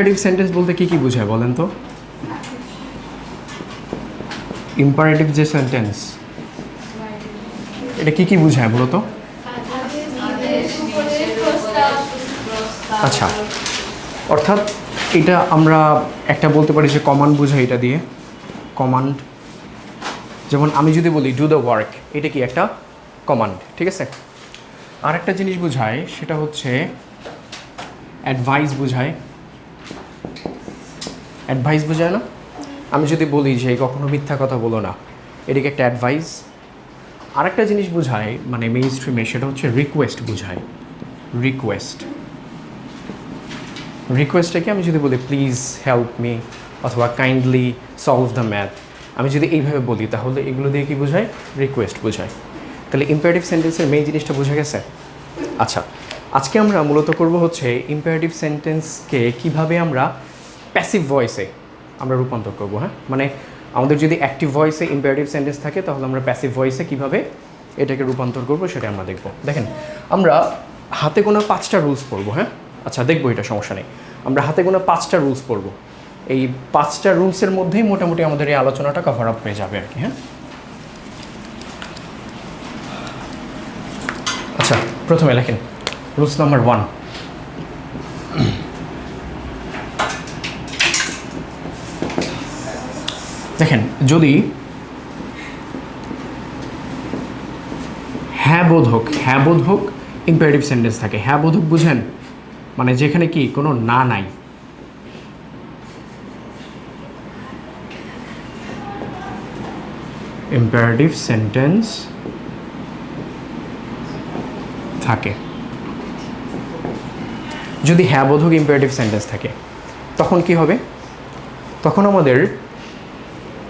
Imperative sentence বলতে কি কি বোঝায় বলেন তো? ইম্পারেটিভ যে সেন্টেন্স এটা কি কি বোঝায় বলো তো? আচ্ছা, অর্থাৎ এটা আমরা একটা বলতে পারি যে কমান্ড বোঝায় এটা দিয়ে, কমান্ড। যেমন আমি যদি বলি ডু দ্য ওয়ার্ক, এটা কি একটা কমান্ড, ঠিক আছে? আর একটা জিনিস বোঝায় সেটা হচ্ছে অ্যাডভাইস বোঝায়। অ্যাডভাইস বোঝায় না? আমি যদি বলি যে কখনো মিথ্যা কথা বলো না, এটাকে একটা অ্যাডভাইস। আরেকটা জিনিস বোঝায় মানে মেইন স্ট্রিমে, সেটা হচ্ছে রিকোয়েস্ট বোঝায়। রিকোয়েস্ট, রিকোয়েস্টটাকে আমি যদি বলি প্লিজ হেল্প মি অথবা কাইন্ডলি সলভ দ্য ম্যাথ, আমি যদি এইভাবে বলি তাহলে এগুলো দিয়ে কি বোঝায়? রিকোয়েস্ট বোঝায়। তাহলে ইম্পারেটিভ সেন্টেন্সের মেইন জিনিসটা বোঝা গেছে। আচ্ছা, আজকে আমরা মূলত করব হচ্ছে ইম্পারেটিভ সেন্টেন্সকে কিভাবে আমরা প্যাসিভ ভয়েসে আমরা রূপান্তর করব। হ্যাঁ, মানে আমাদের যদি অ্যাক্টিভ ভয়েসে ইম্পারেটিভ সেন্টেন্স থাকে তাহলে আমরা প্যাসিভ ভয়েসে কিভাবে এটাকে রূপান্তর করব সেটা আমরা দেখব। দেখেন, আমরা হাতে গোনা 5টা রুলস পড়বো। হ্যাঁ, আচ্ছা দেখবো, এটা সমস্যা নেই। আমরা হাতে গোনা 5টা রুলস পড়বো। এই 5টা রুলসের মধ্যেই মোটামুটি আমাদের এই আলোচনাটা কভার আপ হয়ে যাবে আর কি। হ্যাঁ, আচ্ছা প্রথমে লেখেন রুলস নাম্বার 1। দেখেন, যদি হ্যাঁ বোধক ইম্পারেটিভ সেন্টেন্স থাকে, হ্যাঁ বোধক বুঝেন মানে যেখানে কি কোনো না নাই, ইম্পারেটিভ সেন্টেন্স থাকে। যদি হ্যাঁ বোধক ইম্পারেটিভ সেন্টেন্স থাকে তখন কি হবে? তখন আমাদের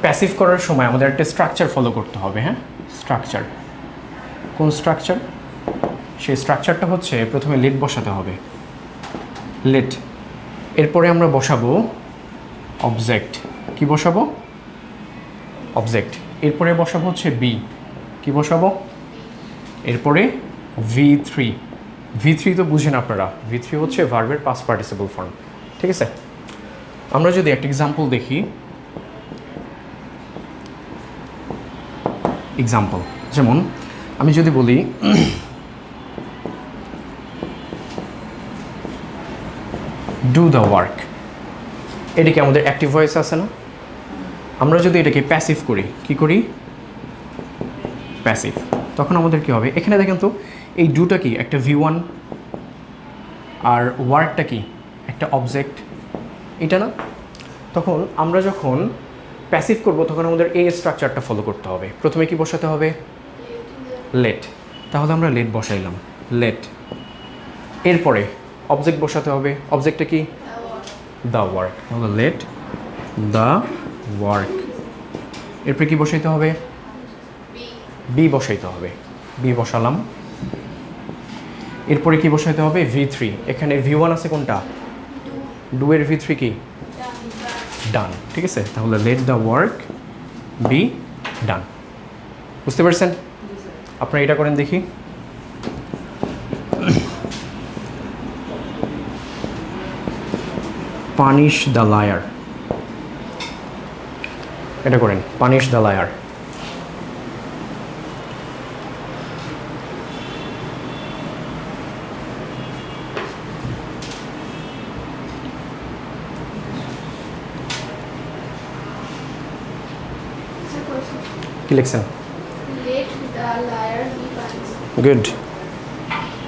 প্যাসিভ করার সময় আমাদের একটা স্ট্রাকচার ফলো করতে হবে। হ্যাঁ, স্ট্রাকচার। কোন স্ট্রাকচার? সেই স্ট্রাকচারটা হচ্ছে প্রথমে লেট বসাতে হবে, লেট। এরপরে আমরা বসাবো অবজেক্ট। কি বসাবো? অবজেক্ট। এরপরে বসাবো হচ্ছে বি। কি বসাবো? এরপরে V3। V3 তো বুঝেন আপনারা, V3 হচ্ছে ভার্বের পাস্ট পার্টিসিপল ফর্ম, ঠিক আছে? আমরা যদি একটা এক্সাম্পল দেখি, এক্সাম্পল যেমন আমি যদি বলি ডু দ্য ওয়ার্ক, এটা কি আমাদের অ্যাক্টিভ ভয়েস আছে না? আমরা যদি এটাকে প্যাসিভ করি, কি করি? প্যাসিভ। তখন আমাদের কি হবে? এখানে দেখেন তো, এই ডুটা কি একটা V1 আর ওয়ার্কটা কি একটা অবজেক্ট, এটা না? তখন আমরা যখন প্যাসিভ করব তখন আমাদের এই স্ট্রাকচারটা ফলো করতে হবে। প্রথমে কি বসাতে হবে? লেট। তাহলে আমরা লেট বসাইলাম, লেট। এরপরে অবজেক্ট বসাতে হবে, অবজেক্টটা কি? The work. তাহলে লেট দ্য ওয়ার্ক। এরপরে কি বসাইতে হবে? বি বসাইতে হবে, বি বসালাম। এরপরে কি বসাইতে হবে? V3। এখানে V1 আছে কোনটা? ডু এর V3 কি? ডান, ঠিক আছে? তাহলে let the work be done. বুঝতে পারছেন? আপনারা এটা করেন দেখি। পানিশ দ্য লায়ার, এটা করেন, পানিশ দ্য লায়ার। কি লিখছেন? গুড,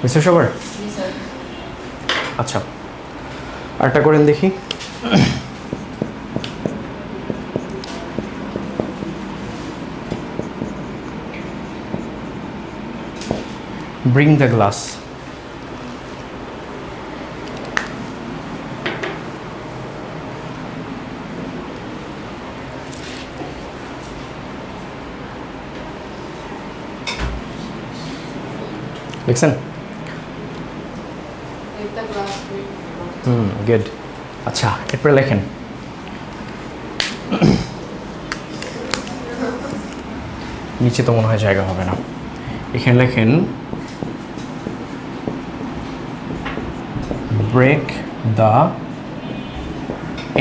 মিস্টার সবার। আচ্ছা, আরেকটা করেন দেখি। ব্রিং দ্য গ্লাস, লিখছেন? গুড। আচ্ছা, এরপরে লেখেন নিচে তো মনে হয় জায়গা হবে না, এখানে লেখেন ব্রেক দ্য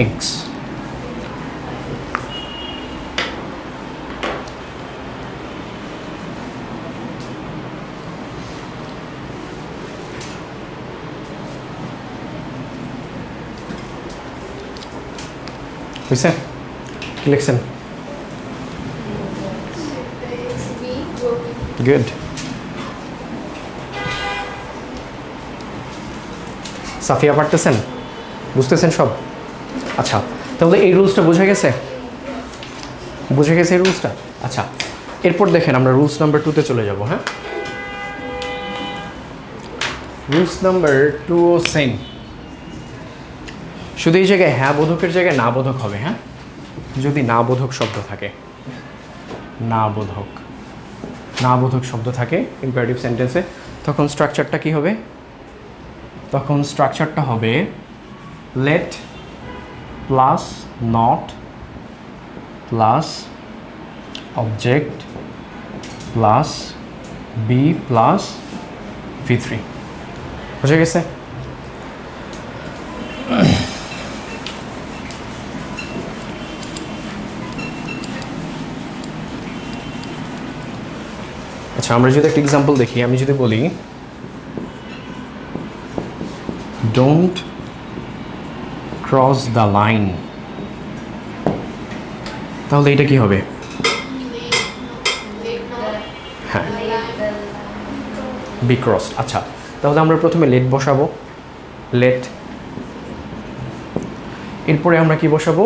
eggs. বুঝছে কি লিখছেন? গুড। সাফিয়া পারতেছেন? বুঝতেছেন সব? আচ্ছা, তাহলে এই রুলসটা বোঝা গেছে? বুঝে গেছে এই রুলসটা? আচ্ছা, এরপর দেখেন আমরা রুলস নাম্বার 2-তে চলে যাব। হ্যাঁ, রুলস নাম্বার 2 সেম, শুধু এই জায়গায় হ্যাঁ বোধকের জায়গায় না বোধক হবে। হ্যাঁ, যদি না বোধক শব্দ থাকে, না বোধক শব্দ থাকে ইম্পারেটিভ সেন্টেন্সে, তখন স্ট্রাকচারটা কি হবে? তখন স্ট্রাকচারটা হবে let plus not plus object plus B plus V3। বুঝে গেছে? আচ্ছা, আমরা যদি একটা এক্সাম্পল দেখি, আমি যদি বলি ডোন্ট ক্রস দ্য লাইন, তাহলে এটা কি হবে? হ্যাঁ, বি ক্রস। আচ্ছা, তাহলে আমরা প্রথমে লেট বসাবো, লেট, এরপরে আমরা কি বসাবো?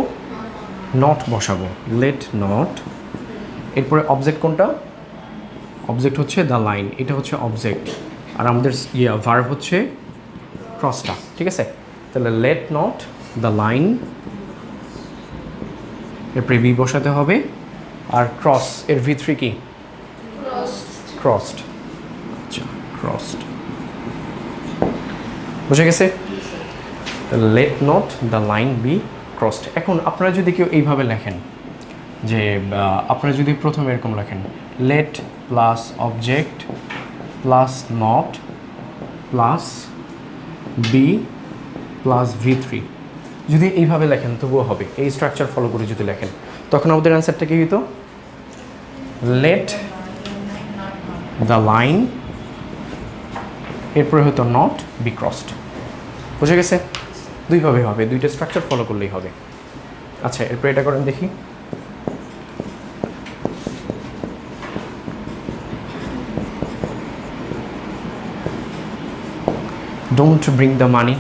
নট বসাবো, লেট নট। এরপরে অবজেক্ট কোনটা? অবজেক্ট হচ্ছে দ্য লাইন, এটা হচ্ছে অবজেক্ট, আর আমাদের ভার্ব হচ্ছে ক্রসটা। ঠিক আছে, তাহলে লেট নট দ্য লাইন, এরপরে বি বসাতে হবে, আর ক্রস এর V3 কি? ক্রসড। আচ্ছা, ক্রসড। বুঝে গেছে? Let not the line be crossed. এখন আপনারা যদি কেউ এইভাবে লেখেন, যে আপনারা যদি প্রথমে এরকম লেখেন let plus object plus not plus B plus V3, যদি এইভাবে লেখেন তবুও হবে। এই স্ট্রাকচার ফলো করে যদি লেখেন, তখন আমাদের অ্যান্সারটা কি হইতো? লেট দ্য লাইন, এরপরে হয়তো নট বি ক্রসড। বুঝে গেছে? দুইভাবে হবে, দুইটা স্ট্রাকচার ফলো করলেই হবে। আচ্ছা, এরপরে এটা করেন দেখি। Don't bring the money.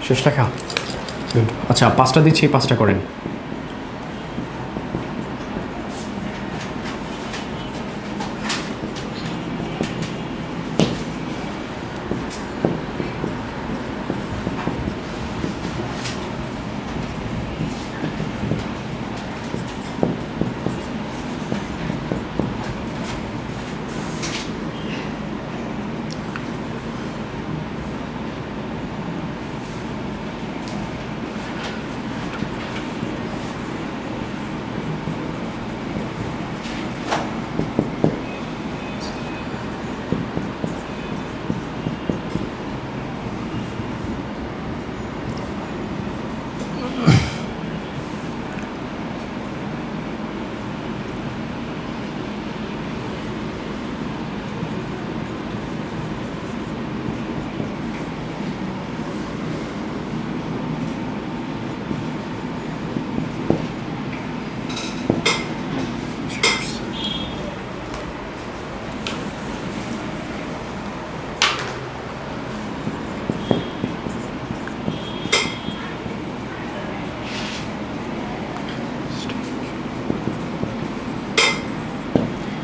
শেষ লেখা? গুড। আচ্ছা, 5টা দিচ্ছি, 5টা করেন।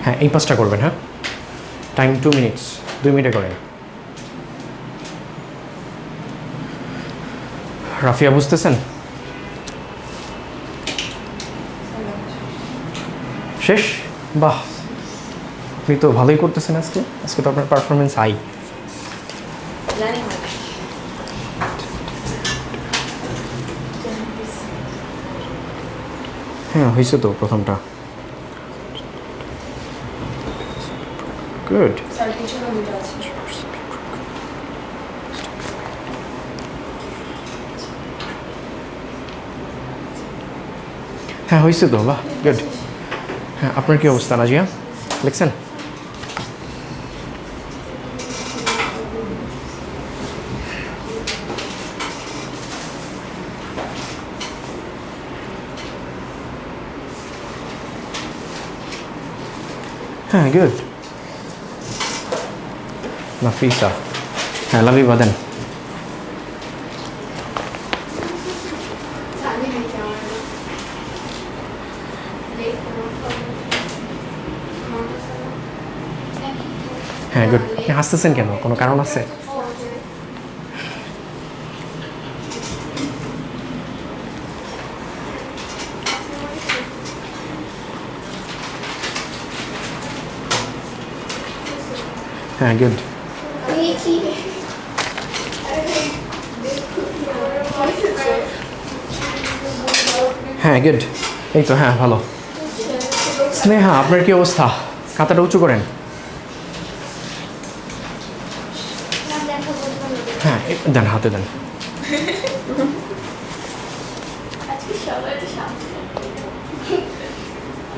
হ্যাঁ, এই 5টা করবেন। হ্যাঁ, টাইম 2 মিনিটস, 2 মিনিটে করেন। রাফিয়া বুঝতেছেন? শেষ? বাহ, আপনি তো ভালোই করতেছেন আজকে আজকে তো আপনার পারফরমেন্স হাই। হ্যাঁ হয়েছে তো প্রথমটা। গুড। হ্যাঁ হয়েছে তো, বাহ গুড। হ্যাঁ আপনার কী অবস্থা নাজিয়া, লিখছেন? হ্যাঁ গুড। নাফিসা, হ্যাঁ লাভি বাদেন। হ্যাঁ গুড। আপনি হাসতেছেন কেন, কোনো কারণ আছে? হ্যাঁ গুড। হ্যাঁ গুড, এই তো হ্যাঁ ভালো। স্নেহা আপনার কি অবস্থা, খাতাটা উঁচু করেন। হ্যাঁ দেন, হাতে দেন।